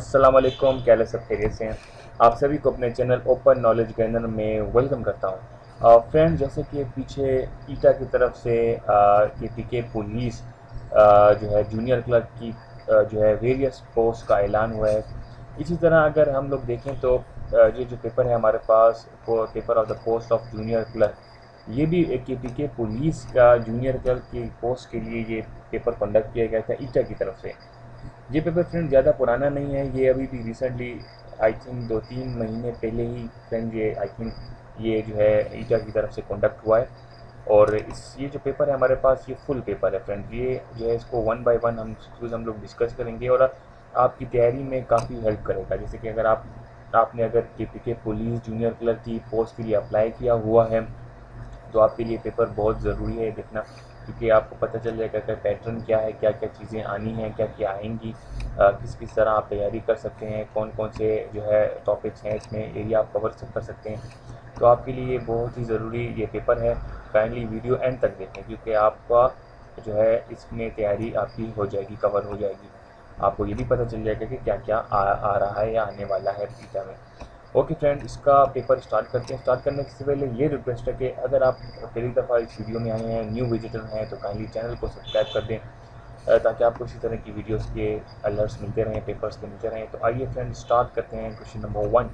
अस्सलाम वालेकुम, क्या हाल है? सब खैरियत से हैं? आप सभी को अपने चैनल ओपन नॉलेज गेनर में वेलकम करता हूँ। फ्रेंड, जैसे कि पीछे ईटा की तरफ से के पुलिस जो है जूनियर क्लर्क की जो है वेरियस पोस्ट का ऐलान हुआ है। इसी तरह अगर हम लोग देखें तो ये जो पेपर है हमारे पास, paper of the post of junior clerk, ये भी एक के पुलिस का जूनियर क्लर्क की पोस्ट के लिए ये पेपर कंडक्ट किया गया था ईटा की तरफ से। ये पेपर फ्रेंड ज़्यादा पुराना नहीं है, ये अभी भी रिसेंटली आई थिंक 2-3 महीने पहले ही फ्रेंड ये आई थिंक ये जो है ईटा की तरफ से कंडक्ट हुआ है। और ये जो पेपर है हमारे पास, ये फुल पेपर है फ्रेंड। ये जो है इसको वन बाय वन हम लोग डिस्कस करेंगे और आपकी तैयारी में काफ़ी हेल्प करेगा। जैसे कि अगर आपने अगर के पुलिस जूनियर क्लर्क की पोस्ट के लिए अप्लाई किया हुआ है तो आपके लिए पेपर बहुत ज़रूरी है देखना, क्योंकि आपको पता चल जाएगा कि पैटर्न क्या है, क्या क्या चीज़ें आनी हैं, क्या क्या आएंगी, किस किस तरह आप तैयारी कर सकते हैं, कौन कौन से जो है टॉपिक्स हैं इसमें, एरिया आप कवर कर सकते हैं। तो आपके लिए बहुत ही ज़रूरी ये पेपर है। काइंडली वीडियो एंड तक देखें, क्योंकि आपका जो है इसमें तैयारी आपकी हो जाएगी, कवर हो जाएगी। आपको ये भी पता चल जाएगा कि क्या क्या आ रहा है या आने वाला है एग्ज़ाम में। ओके फ्रेंड, इसका पेपर स्टार्ट करते हैं। स्टार्ट करने से पहले ये रिक्वेस्ट है कि अगर आप पहली दफ़ा इस वीडियो में आए हैं, न्यू विजिटर हैं, तो काइंडली चैनल को सब्सक्राइब कर दें ताकि आपको इसी तरह की वीडियोस के अलर्ट्स मिलते रहें, पेपर्स के मिलते रहें। तो आइए फ्रेंड स्टार्ट करते हैं। Question number 1,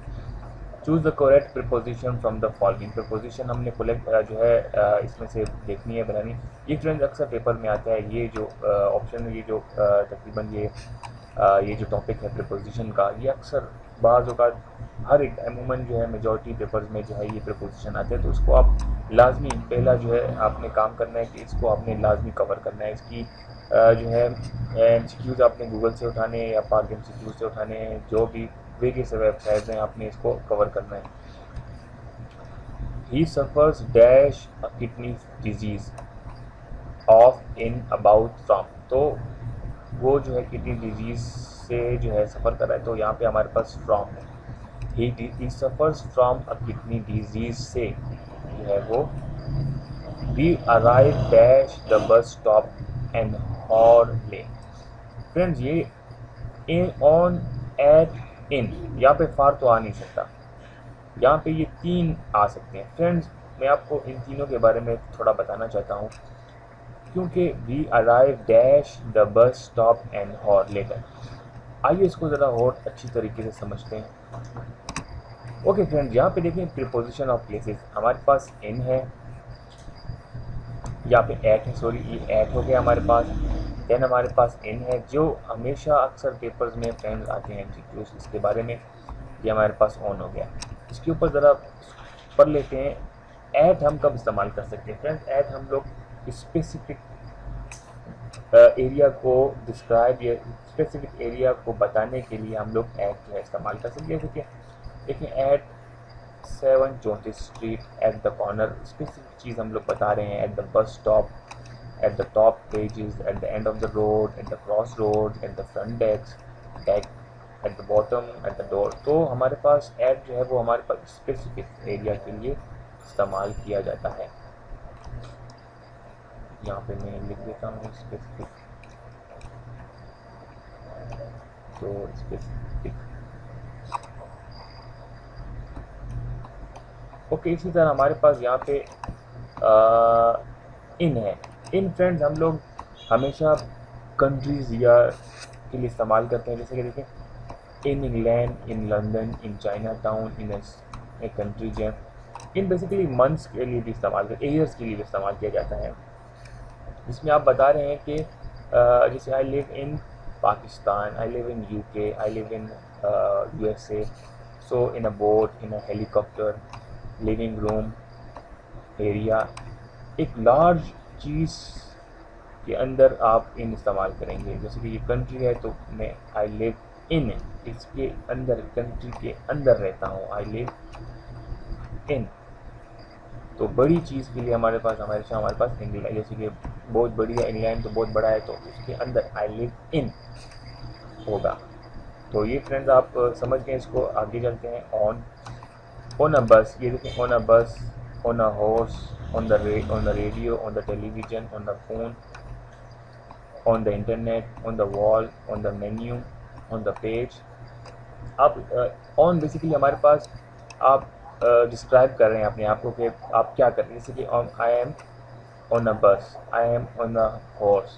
choose the correct preposition from the following. Preposition हमने जो है इसमें से देखनी है, बनानी। ये फ्रेंड अक्सर पेपर में आता है, ये जो ऑप्शन है, ये जो तकरीबन ये जो टॉपिक है प्रिपोजिशन का, ये अक्सर बाज़ औक़ात हर एक अमूमन जो है मेजॉरिटी पेपर्स में जो है ये प्रिपोजिशन आते हैं। तो उसको आप लाजमी पहला जो है आपने काम करना है कि इसको आपने लाजमी कवर करना है। इसकी जो है एमसीक्यूज़ आपने गूगल से उठाने हैं या पाक एमसीक्यू से उठाने हैं, जो भी वेरियस वेबसाइट्स हैं, आपने इसको कवर करना है। He suffers dash a kidney disease of in about from. तो वो जो है किडनी डिजीज़ से जो है सफ़र कर रहा है, तो यहाँ पे हमारे पास फ्रॉम है। He suffers from a kidney disease से जो है वो we arrive dash the bus stop and हॉर्ले। फ्रेंड्स, ये इन ऑन एट इन, यहाँ पे फार तो आ नहीं सकता, यहाँ पे ये तीन आ सकते हैं। फ्रेंड्स, मैं आपको इन तीनों के बारे में थोड़ा बताना चाहता हूँ, क्योंकि we arrive dash the bus stop and hour later. आइए इसको ज़रा और अच्छी तरीके से समझते हैं। ओके फ्रेंड्स, यहाँ पे देखें प्रीपोजिशन ऑफ प्लेसेस, हमारे पास इन है, यहाँ पे एट है, सॉरी ये एट हो गया हमारे पास। देन हमारे पास इन है, जो हमेशा अक्सर पेपर्स में फ्रेंड्स आते हैं एमसीक्यूज़ इसके बारे में। ये हमारे पास ऑन हो गया। इसके ऊपर ज़रा पढ़ लेते हैं। ऐट हम कब इस्तेमाल कर सकते हैं फ्रेंड्स? ऐट हम लोग स्पेसिफिक एरिया को डिस्क्राइब या स्पेसिफिक एरिया को बताने के लिए हम लोग ऐट जो है इस्तेमाल कर सकते हैं। देखिए at 734 street, at the corner, specific चीज़ हम लोग बता रहे हैं। At the bus stop, at the top pages, at the end of the road, at the cross road, at the front desk, at the bottom, at the door. तो हमारे पास eight जो है वो हमारे पास स्पेसिफिक एरिया के लिए इस्तेमाल किया जाता है। यहाँ पे मैं लिख देता हूँ स्पेसिफिक, तो स्पेसिफिक। ओके, इसी तरह हमारे पास यहाँ पे इन है। इन फ्रेंड्स हम लोग हमेशा कंट्रीज़ या के लिए इस्तेमाल करते हैं। जैसे कि देखें, in England, in London, in China town, in a country jam. In basically months के लिए भी इस्तेमाल करते, एयर्स के लिए भी इस्तेमाल किया जाता है। इसमें आप बता रहे हैं कि जैसे I live in Pakistan, I live in UK, I live in USA, so in a boat, in a helicopter, living room area. एक लार्ज चीज़ के अंदर आप इन इस्तेमाल करेंगे। जैसे कि ये कंट्री है तो मैं आई लिव इन, इसके अंदर, कंट्री के अंदर रहता हूँ, आई लिव इन। तो बड़ी चीज़ के लिए हमारे पास इंग्लैंड, जैसे कि बहुत बड़ी है इंग्लैंड, तो बहुत बड़ा है, तो उसके अंदर आई लिव इन होगा। तो ये फ्रेंड्स आप समझ गए। इसको आगे चलते हैं। ऑन अ बस, ये देखें, ऑन अ बस, on a horse, on the radio, on the television, on the phone, on the internet, on the wall, on the menu, on the page, आप ऑन बेसिकली हमारे पास आप डिस्क्राइब कर रहे हैं अपने आप को कि आप क्या कर रहे हैं, जैसे कि आई एम ऑन अ बस, I am on a horse,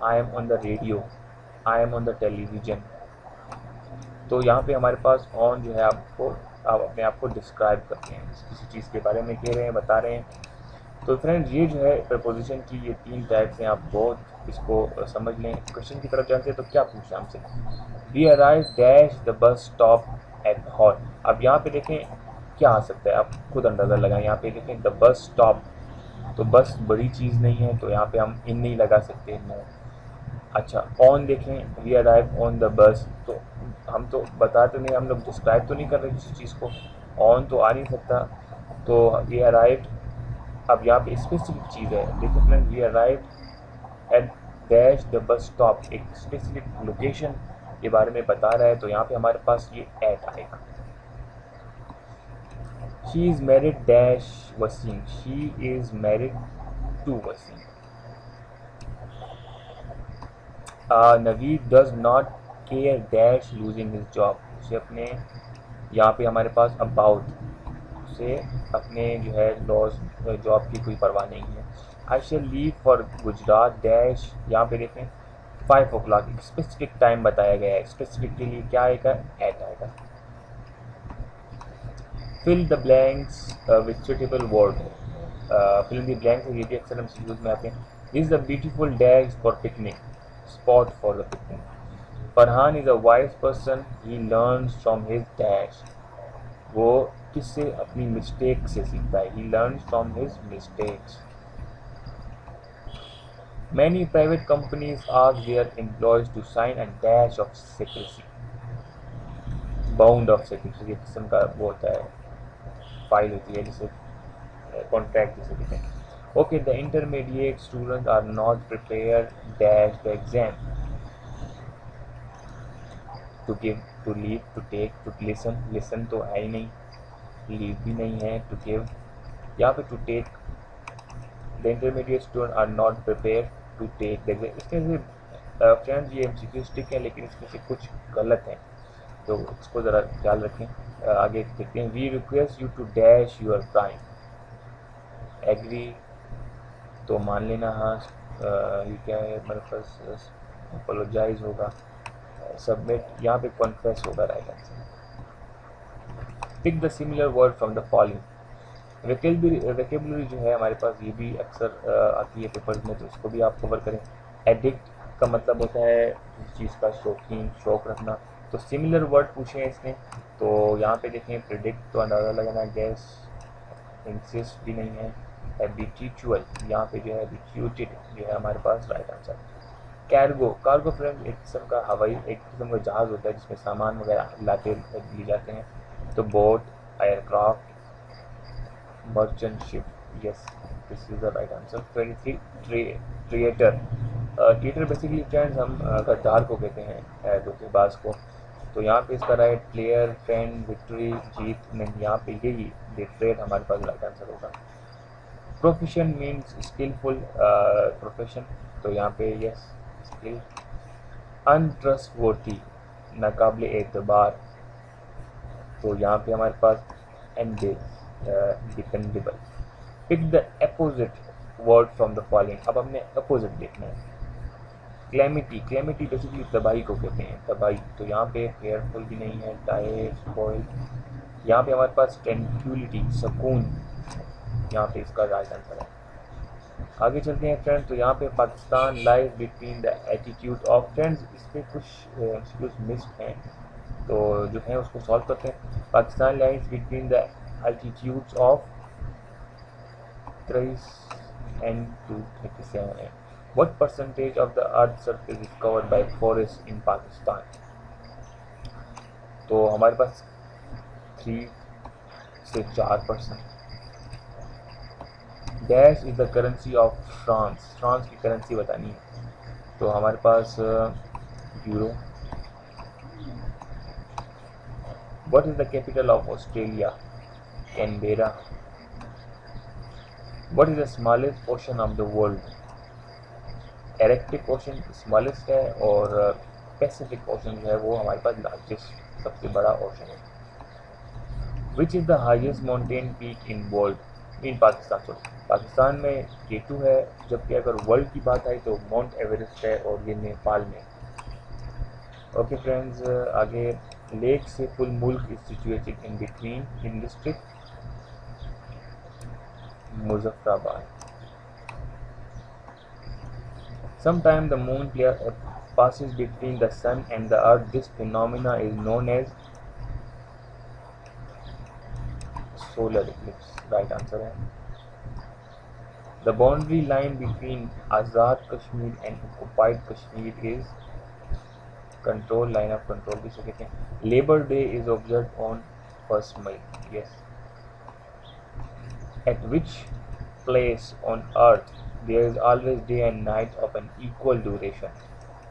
I am on the radio, I am on the television. तो यहाँ पे हमारे पास ऑन जो है आपको, आप अपने आप को डिस्क्राइब करते हैं, किसी चीज़ के बारे में कह रहे हैं, बता रहे हैं। तो फ्रेंड्स ये जो है प्रपोजिशन की ये 3 टाइप्स हैं, आप बहुत इसको समझ लें। क्वेश्चन की तरफ जानते हैं तो क्या पूछा हमसे, we arrive dash the bus stop at hall. अब यहाँ पे देखें क्या आ सकता है, आप खुद अंदाज़ा लगाएं। यहाँ पे देखें द बस स्टॉप, तो बस बड़ी चीज़ नहीं है, तो यहाँ पे हम इन नहीं लगा सकते, नो। अच्छा ऑन देखें, we arrive on the bus, तो हम तो बता तो नहीं, हम लोग डिस्क्राइब तो नहीं कर रहे किसी चीज़ को, ऑन तो आ नहीं सकता। तो वी अराइव, अब यहाँ पे स्पेसिफिक चीज़ है, देखिए friend, we arrive at dash the bus stop, एक स्पेसिफिक लोकेशन के बारे में बता रहा है, तो यहाँ पे हमारे पास ये एट आएगा। She is married dash Waseem, she is married to Waseem. Naveed does not care dash losing his job, उसे अपने, यहाँ पे हमारे पास अबाउट, उसे अपने जो है लॉस जॉब की कोई परवाह नहीं है। I shall leave for Gujarat dash, यहाँ पे देखें 5 o'clock, स्पेसिफिक टाइम बताया गया है, स्पेसिफिक के लिए क्या आएगा, एट आएगा। Fill the blanks with suitable word, fill the blanks ये भी अक्सर हम यूज में आते हैं। Is the beautiful dash for picnic, spot for the picnic. Farhan is a wise person, he learns from his dash, वो किससे, अपनी मिस्टेक से सीखता है, he learns from his mistakes. Many private companies ask their employees to sign a dash of secrecy, bound of secrecy, ये किस्म का वो होता है, फाइल होती है जिसे कॉन्ट्रैक्ट जिसे कहते हैं। Okay, the intermediate students are not prepared dash the exam, to give, to leave, to take, to listen, listen तो है ही नहीं, लीव भी नहीं है, टू गिव, यहाँ पे to take, the intermediate student are not prepare to take the exam. इसमें से फ्रेंड्स ये एमसीक्यू स्टिक है, लेकिन इसमें से कुछ गलत हैं, तो इसको ज़रा ख्याल रखें। आगे देखते हैं, we request you to dash your crime, agree तो मान लेना, हाँ ये क्या है मेरे पास, अपोलोजाइज होगा, सबमिट, यहाँ पे कॉन्फेस होगा right answer. Pick the similar word from the following, vocabulary जो है हमारे पास ये भी अक्सर आती है पेपर्स में, तो इसको भी आप कवर करें। एडिक्ट का मतलब होता है किसी चीज़ का शौकीन, शौक रखना, तो सिमिलर वर्ड पूछे हैं इसने, तो यहाँ पे देखें प्रिडिक्ट तो अंदाज़ा लगाना, गैस, इंसिस्ट भी नहीं है, हैबिचुअल यहाँ पे जो है हैबिचुएटेड जो है हमारे पास right answer. Cargo, cargo friend एक किस्म का हवाई, एक किस्म का जहाज़ होता है जिसमें सामान वगैरह लाते ले जाते हैं, तो boat, aircraft, merchant ship, yes this is the right answer. 23 traitor, traitor basically friends हम गद्दार को कहते हैं, धोखेबाज को, तो यहाँ पे इसका राइट प्लेयर, फ्रेंड, विक्ट्री, जीत नहीं, यहाँ पे यही ट्रेड हमारे पास राइट आंसर होगा। प्रोफेशन मीन्स स्किलफुल प्रोफेशन, तो यहाँ पे यस स्किल। अनट्रस्टवर्दी, नाकाबिल एतबार, तो यहाँ पे हमारे पास dependable. Pick the opposite word from the following, अब हमने अपोजिट देखना है। क्लैमिटी, क्लैमिटी बेसिकली तबाही को कहते हैं, तबाही, तो यहाँ पे फेयरफुल भी नहीं है, टायर, स्पॉइल, यहाँ पे हमारे पास ट्रैंक्विलिटी, सुकून, यहाँ पे इसका राइट आंसर है। आगे चलते हैं फ्रेंड्स, तो यहाँ पे Pakistan lies between the attitude of, friends इस पर कुछ मिस्ड हैं, तो जो है उसको सॉल्व करते हैं। Pakistan lies between the altitudes of 23 and 237 है। What percentage of the earth surface is covered by forest in Pakistan? तो हमारे पास 3 से 4%। Dash is the currency of France, France की करेंसी बतानी है, तो हमारे पास euro. What is the capital of Australia? Canberra. What is the smallest ocean of the world? Arctic ocean smallest है और पैसिफिक ओशन जो है वो हमारे पास लार्जेस्ट सबसे बड़ा ओशन है। Which is the highest mountain peak in world in Pakistan? Pakistan में K2 है, जबकि अगर वर्ल्ड की बात आई तो माउंट एवरेस्ट है और ये नेपाल में। ओके फ्रेंड्स, आगे लेक से फुल मुल्क is situated in between in district Muzaffarabad. Sometime the moon passes between the sun and the earth. This phenomena is known as solar eclipse. Right answer है। The boundary line between Azad Kashmir and occupied Kashmir is control line of control भी इसे कहते हैं। Labor Day is observed on 1st May. Yes. At which place on earth there is always day and night of an equal duration?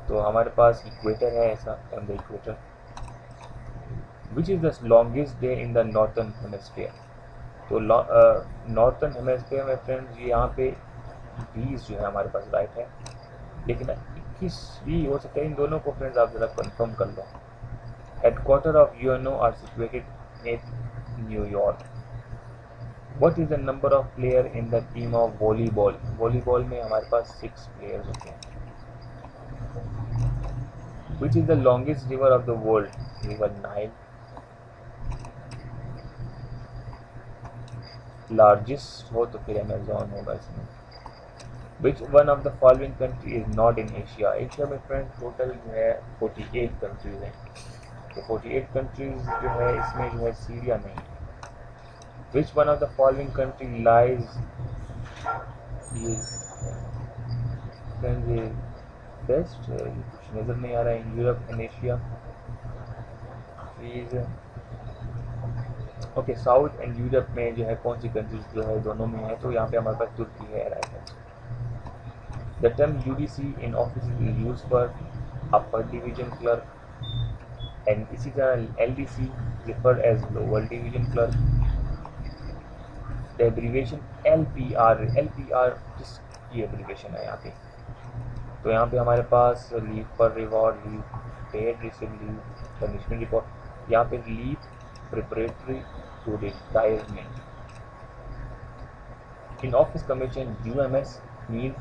तो हमारे पास equator है ऐसा, on the equator. Which is the longest day in the northern hemisphere? तो northern hemisphere में friends ये यहाँ पे 20 जो है हमारे पास राइट है, लेकिन 21 भी हो सकता है। इन दोनों को फ्रेंड्स आप ज़रा कंफर्म कर लो। Headquarter of UNO are situated at New York. What is the number of player in the team of volleyball? Volleyball में हमारे पास 6 प्लेयर्स होते हैं। Which is the longest river of the world? River Nile. Largest हो तो फिर Amazon होगा इसमें। Which one of the following country is not in Asia? Asia में फ्रेंड्स टोटल जो है 48 कंट्रीज हैं, तो 48 कंट्रीज जो है इसमें जो है सीरिया नहीं है। Which one of the following country lies ये बेस्ट कुछ नज़र नहीं आ रहा है। Europe and Asia please. Okay, south and Europe में जो है कौन सी कंट्रीज जो है दोनों में है, तो यहाँ पे हमारे पास तुर्की है, राइट है। The term UDC in office is use for upper division clerk and इसी तरह LDC refer as lower division clerk. The abbreviation LPR किसकी एब्रीवेशन है यहाँ पे? तो यहाँ पे हमारे पास leave per reward, leave paid receive leave, punishment report. यहाँ पे leave preparatory to retirement. In office commission UMS mean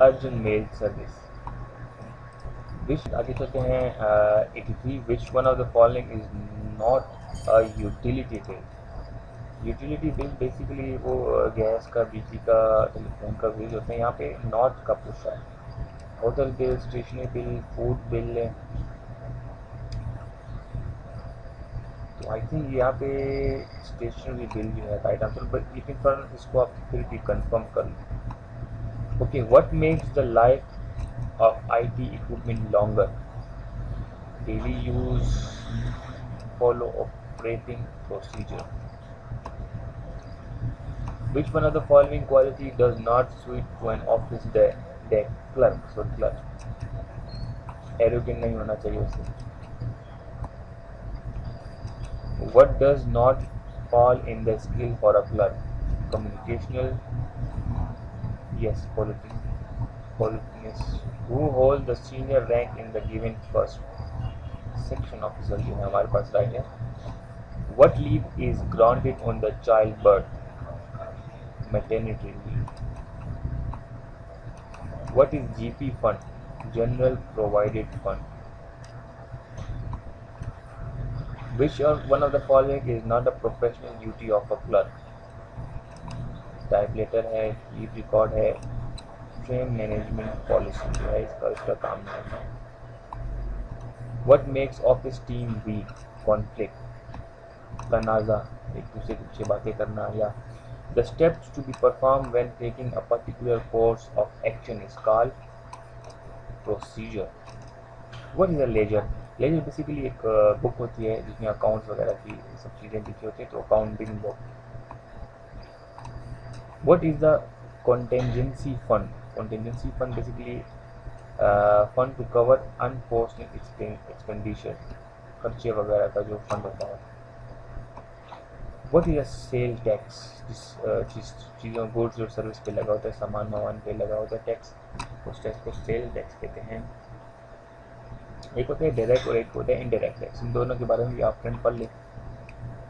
urgent mail service. Which आगे चलते हैं 83। Which one of the following is not a utility bill? Utility bill basically वो gas का, बिजली का, telephone का बिल होते हैं। यहाँ पे नॉट का पूछा है। Hotel bill, stationery bill, food bill. तो आई थिंक यहाँ पे स्टेशनरी बिल जो है राइट आंसर, बट लेकिन पर इसको आप फिर भी कंफर्म कर लो। Okay, what makes the life of IT equipment longer? Daily use, follow operating procedure. Which one of the following quality does not suit to an office clerk? So clerk arrogant नहीं होना चाहिए उसे। What does not fall in the skill for a clerk? Communicational, yes, politeness. Who hold the senior rank in the given first section officer जो है हमारे पास right है। What leave is granted on the childbirth? Maternity leave. What is GP fund? General Provident Fund. Which one of the following is not a professional duty of a clerk? टाइपलेटर है, leave record है, train management policy जो है इसका काम नहीं है। What makes office team weak? Conflict, तनाज़ा, एक दूसरे के पीछे बातें करना, या the steps to be performed when taking a particular course of action is called procedure. What is a ledger? Ledger basically एक बुक होती है जिसमें अकाउंट्स वगैरह की सब चीज़ें लिखी होती हैं, तो accounting book. What is the contingency fund? Contingency fund basically fund to cover unforeseen expenditure, खर्चे वगैरह का जो फंड होता है। What is a sale tax? जिस चीज़ों, गुड्स और सर्विस पे लगा होता है, सामान वामान पे लगा होता है टैक्स, उस टैक्स को सेल टैक्स कहते हैं। एक होते हैं डायरेक्ट और एक होते हैं इनडायरेक्ट टैक्स। इन दोनों के बारे में भी आप फ्रेंड पढ़ लें।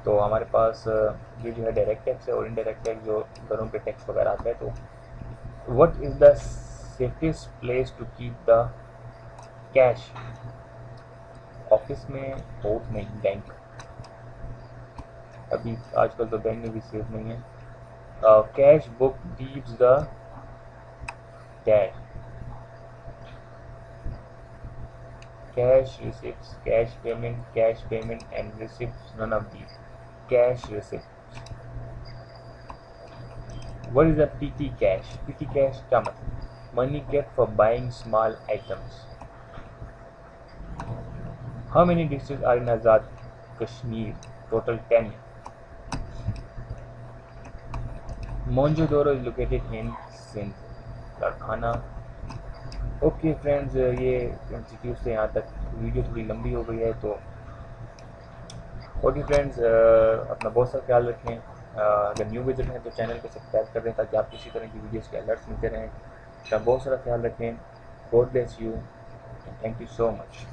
तो हमारे पास ये जो है डायरेक्ट टैक्स है और इनडायरेक्ट टैक्स जो घरों पे टैक्स वगैरह आता है। तो what is the safest place to keep the cash? Office में, कोर्ट नहीं, बैंक। अभी आजकल तो बैंक में भी सेफ नहीं है। Cash book keeps the dash cash receipts, cash payment and receipts, none of these. Cash receipts. What is a PT cash? PT cash क्या मतलब? Money kept for buying small items. How many districts are in Azad Kashmir? Total 10. Mohenjo-daro is located in Sindh. कारखाना। Okay friends, ये MCQ से यहाँ तक। Video थोड़ी लंबी हो गई है तो ओके फ्रेंड्स, अपना बहुत सा ख्याल रखें। अगर न्यू विजिट हैं तो चैनल को सब्सक्राइब कर दें ताकि आपको इसी तरह की वीडियोस के अलर्ट्स मिलते रहें। अपना बहुत सारा ख्याल रखें। God bless you, thank you so much.